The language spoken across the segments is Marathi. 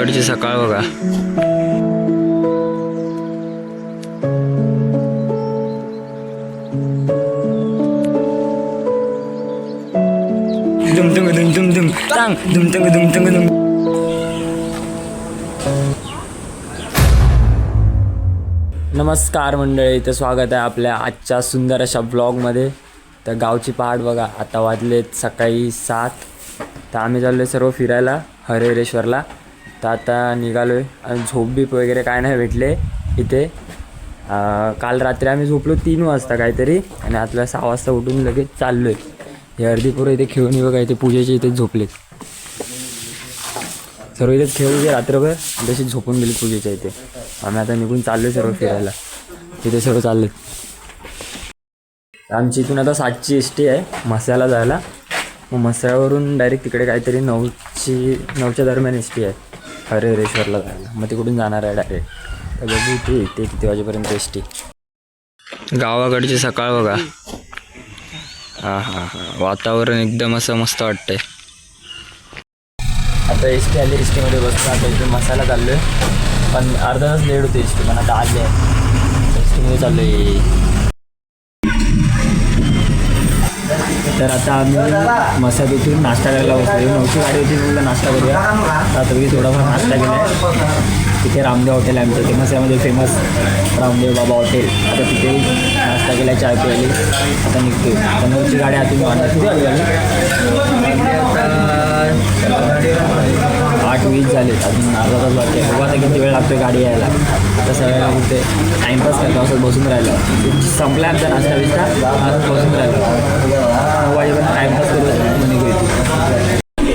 गावाकडची सकाळ बघा. नमस्कार मंडळी, इथं स्वागत आहे आपल्या आजच्या सुंदर अशा ब्लॉगमध्ये. तर गावची पहाट बघा, आता वाजलेत सकाळी 7. तर आम्ही चाललो सर्व फिरायला हरिहरेश्वरला. तर आता निघालो आहे आणि झोपबीप वगैरे काय नाही भेटले इथे. काल रात्री आम्ही झोपलो 3 वाजता काहीतरी आणि आतल्या 6 वाजता उठून लगेच चाललो आहे. हे अर्धी पोरं इथे खेळून बघा, इथे पूजेचे इथेच झोपलेत सर्व. इथेच खेळू रात्रभर तशी झोपून गेली पूजेच्या इथे. आम्ही आता निघून चाललो आहे सर्व फिरायला. तिथे सर्व चालले. आमची इथून आता 7ची एस.टी. आहे म्हसळ्याला जायला. मग म्हसळ्यावरून डायरेक्ट तिकडे काहीतरी 9च्या दरम्यान एस.टी. आहे हरिहरेश्वरला जायला. मग तिकडून जाणार आहे डायरेक्ट. तर बघू ते किती वाजेपर्यंत एस.टी. गावाकडची सकाळ बघा. हां, वातावरण एकदम असं मस्त वाटतंय. आता एस.टी. आली. एस.टीमध्ये बसतो. आता इथून मसाला चाललो आहे, पण अर्धा तास लेट होते एस.टी. पण आता आले आहे. एस.टीमध्ये चाललो आहे. तर आता आम्ही मसाला इथून नाश्ता करायला बसलो. 9ची गाडी होती, म्हणलं नाश्ता करूया. आता मी थोडाफार नाश्ता केला आहे. तिथे रामदेव हॉटेल आहे आमच्या मसाल्यामध्ये फेमस रामदेव बाबा हॉटेल. आता तिथे नाश्ता केला, चाय पिली. आता निघतो. आता 9ची गाडी आतून किती वाजली? 8:20 झाले. अजून अर्धा तास वाटते. बघा आता किती वेळ लागतो गाडी यायला. आता सगळ्या कुठे टाईमपास करतो असं बसून राहिलं. संपला आमचा नाश्ता बिस्टा, असं बसून राहिलं. 9 वाजेपर्यंत टाईमपास करू निघू.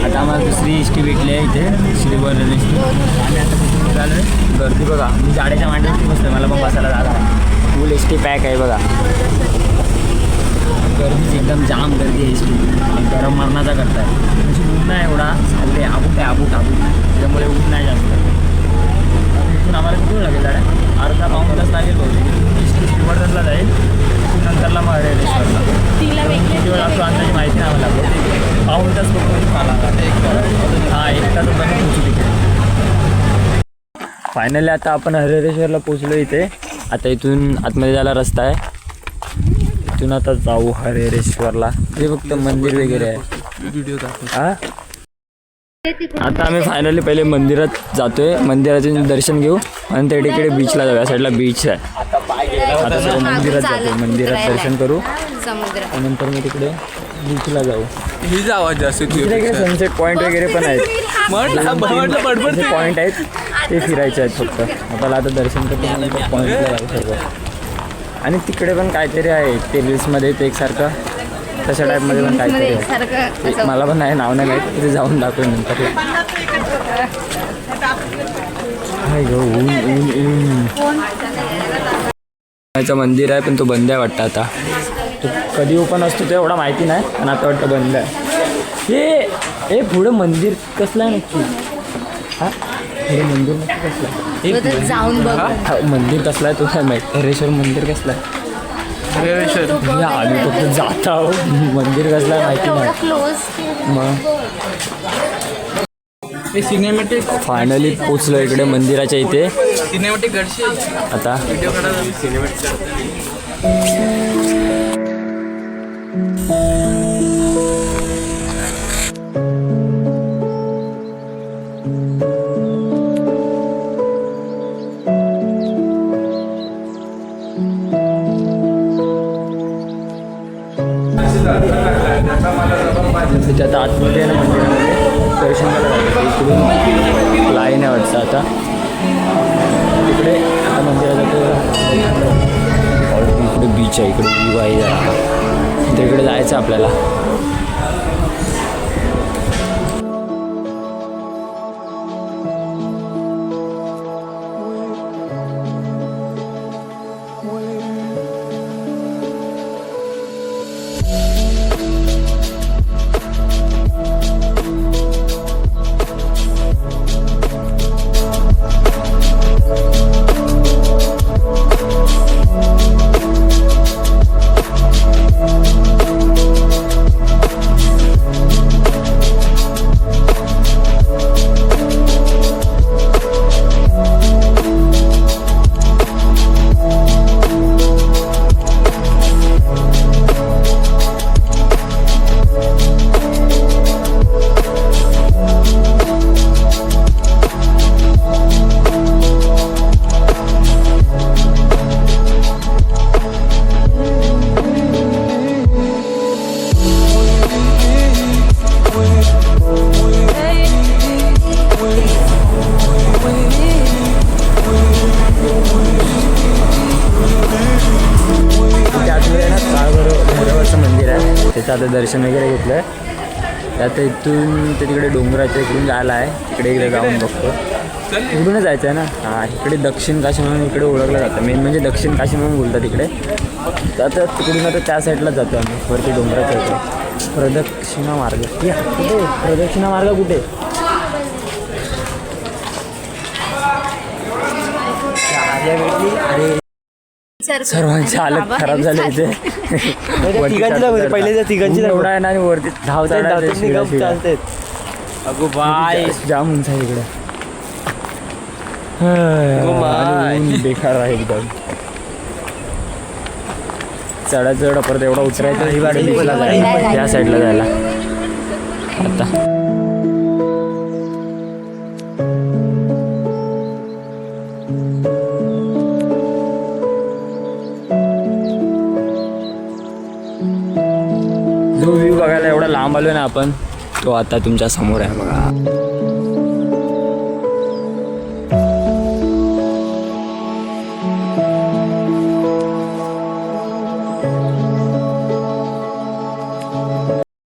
आता आम्हाला दुसरी एस.टी. भेटली आहे इथे श्रीवर एस.टी. आम्ही आता तिथून निघालो आहे गर्दी बघा. मी गाड्याच्या मांडीवरती बसलो, मला पण बसायला जागा. फुल एस.टी. पॅक आहे बघा. गर्दीच एकदम जाम गर्दी आहे एस.टी. गरम मरणाचा करताय. म्हणजे ऊन नाही एवढा, चालले आबूट त्यामुळे ऊन नाही जास्त. तिथून आम्हाला किती लागेल गाड्या? अर्धा पाऊण तास लागेल बहुतेक. एस.टी. श्रीवर्धनला जाईल, नंतरला मग हरिहरेश्वरला. किती वेळ लागतो अंदाजे माहिती नाही मला. पाऊण तास बघून मला. हां, 1 तास पोहोचू तिथे. फायनली आता आपण हरिहरेश्वरला पोचलो इथे. आता इथून आतमध्ये जायला रस्ता आहे. इथून आता जाऊ हरिहरेश्वरला. हे फक्त मंदिर वगैरे आहे. व्हिडिओ हां, आता आम्ही फायनली पहिले मंदिरात जातोय. मंदिराचे दर्शन घेऊ आणि त्या तिकडे बीचला जाऊ. या साईडला बीच आहे. आता सर्व मंदिरात जातो. मंदिरात दर्शन करू आणि नंतर मी तिकडे बीचला जाऊ. तिकडे सनसेट पॉईंट वगैरे पण आहेत. पॉईंट आहेत ते फिरायचे आहेत फक्त. आपल्याला आता दर्शन करतो नंतर पॉईंटला जाऊ सर्व. आणि तिकडे पण काहीतरी आहे ते रील्समध्ये ते एकसारखं तशा टाईपमध्ये पण काहीतरी आहे. मला पण नाही नाव नाही माहीत. तिथे जाऊन दाखवेन नंतर. ऊन मंदिर आहे पण तो बंद आहे वाटतं. आता तो कधी ओपन असतो ते एवढा माहिती नाही, पण आता वाटतं बंद आहे. हे पुढं मंदिर कसलं आहे नक्की? हां, हे मंदिर नक्की कसलं आहे? जाऊन बघ. मंदिर कसलं आहे तो काय माहीत. हरिहरेश्वर मंदिर कसलं आहे? हरिहरेश्वर आम्ही फक्त जात आहो. मंदिर कसलं आहे माहिती नाही. मग सिनेमॅटिक फायनली पोचलो इकडे मंदिराच्या इथे. सिनेमॅटिक आता त्याच्या आतमध्ये आहे ना मंदिरामध्ये दर्शन करायला. इकडून लाईन आहे वाटतं. आता तिकडे आता मंदिरात जातो. इकडे बीच आहे, इकडे व्ह्यू आहे. तिकडे जायचं आपल्याला. आता दर्शन वगैरे घेतलं. आता इथून ते तिकडे डोंगराच्या इकडून जायला आहे. तिकडे इकडे जाऊन बघतो. इकडूनच जायचं आहे ना. हां, इकडे दक्षिण काशी म्हणून इकडे ओळखलं जातं. मेन म्हणजे दक्षिण काशी म्हणून बोलतात इकडे. तर आता तिकडून आता त्या साईडला जातो आम्ही वरती डोंगराच्या इकडे. प्रदक्षिणा मार्ग कुठे? प्रदक्षिणा मार्ग कुठे? अरे सर्वांची हालत खराब झाली इथे. पहिले तिघांची एवढा आहे ना आणि वरती धावतात अगो बाय जाम उंच आहे इकडे. आणि ऊन बेकार आहे एकदम. चढा परत एवढा उतरायचं या साईडला जायला. आता जो व्ह्यू बघायला एवढा लांब आलो ना आपण, तो आता तुमच्या समोर आहे बघा.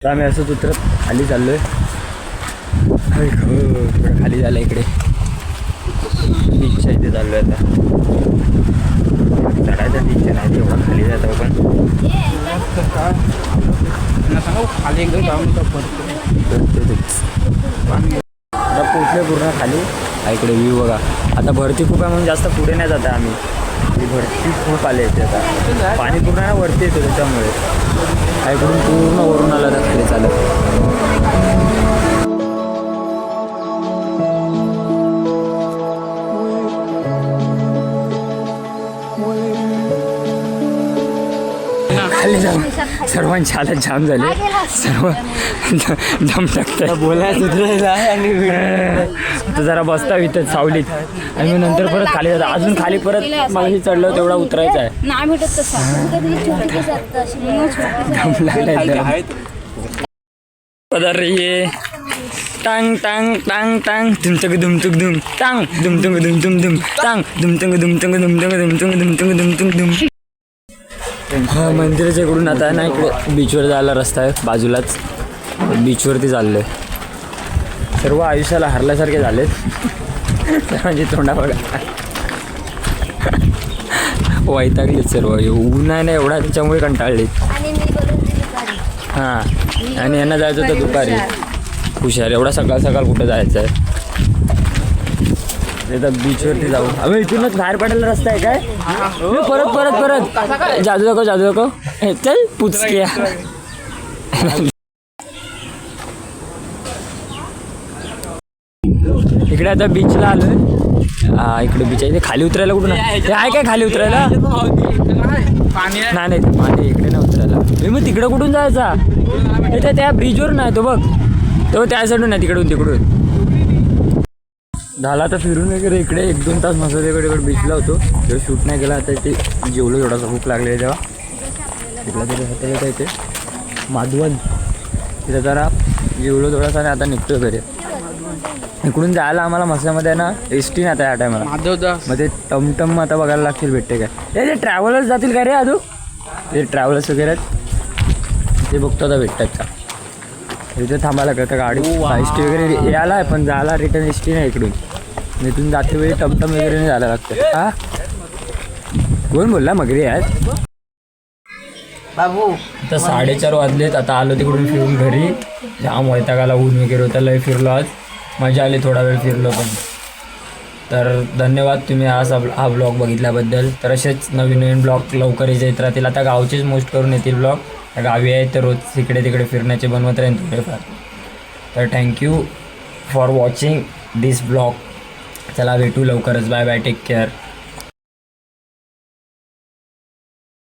आम्ही असंच उतरत खाली चाललोय. थोडं खाली झालं इकडे. बीचच्या इथे चाललोय आता. चढायचा बीच नाही एवढा खाली जातो पण खाली एकदम जाऊन आता पोचले पूर्ण खाली. इकडे व्ह्यू बघा. आता भरती खूप आहे म्हणून जास्त पुढे नाही जात आम्ही. भरती खूप आले येते आता. पाणी पूर्ण ना वरती येतो त्याच्यामुळे. इकडून पूर्ण वरून आला तर खाली चालत. खाली जाऊन सर्वांची हालत जाम झाली. सर्व दम टाकतात. बोलायचं आणि तर जरा बसता इथं सावलीत आणि मग नंतर परत खाली जातात. अजून खाली परत मला चढलं तेवढा उतरायचा आहे. नाही भेटत तसा. दम लागलाय. पदार ये टांग टांग टांग टांग दुमतंग दुमतुक दुम टांग दुमतंग दुमतुम दुम टांग दुमतंग दुमतंग दुमतंग दुमतंग दुमतंग दुमतुक दुम. हा, मंदिराच्या इकडून आता ना इकडे बीचवर जायला रस्ता आहे बाजूलाच. बीचवरती चाललोय. सर्व आयुष्याला हरल्यासारखे झालेत. म्हणजे तोंडा बघा वैतागलेत सर्व. ऊन आहे ना एवढा त्याच्यामुळे कंटाळलेत. हां, आणि यांना जायचं होतं दुपारी. हुशार एवढा सकाळ सकाळ कुठं जायचं आहे. तर बीचवरती जाऊ. अबे इथूनच बाहेर पडायला रस्ता आहे काय? परत परत परत जादू नको चल पुचक्या. इकडे आता बीचला आलोय. हा, इकडे बीच आहे. खाली उतरायला कुठून आहे काय? खाली उतरायला पाणी नाही पाणी इकडे नाही उतरायला. मग तिकडं कुठून जायचा? त्या ब्रिजवर नाही तो बघ. तो त्या साईडून नाही तिकडून. झाला तर फिरून वगैरे इकडे 1-2 तास मसालेकडे बीचला होतो. जेव्हा शूट नाही केला आता ते जेवलो. थोडासा भूक लागले तेव्हा तिथला तरी हॉटेल येतं इथे माधवन. तिथं जरा जेवलो थोडासा आणि आता निघतो घरी. इकडून जायला आम्हाला मसाल्यामध्ये ना एस टी नाही आता या टायमाला. मग ते टमटम आता बघायला लागतील भेटते काय. ते ट्रॅव्हलर्स जातील का रे अजून? ते ट्रॅव्हलर्स वगैरे ते बघतो आता भेटतात का. इथे थांबायला लागतं गाडी. एस टी वगैरे यायला आहे पण जायला रिटर्न एस टी नाही इकडून. इथून जाते वेळी टमटम वगैरे नाही जायला लागतं. हा, कोण बोलला मगरी आहेत बाबू. आता 4:30 वाजलेत. आता आलो तिकडून फिरून घरी. जाम वैतागाला ऊन वगैरे होता. लय फिरलो आज. मजा आली. थोडा वेळ फिरलो पण. तर धन्यवाद तुम्ही हा ब्लॉग बघितल्याबद्दल. तर असेच नवीन ब्लॉग लवकरच येत राहतील. आता गावचेच मोस्ट करून येतील ब्लॉग. गावी आहे तर रोज इकडे तिकडे फिरण्याचे बनवत राहीन थोडेफार. तर thank you for watching this blog. चला भेटू लवकरच. Bye bye. Take care.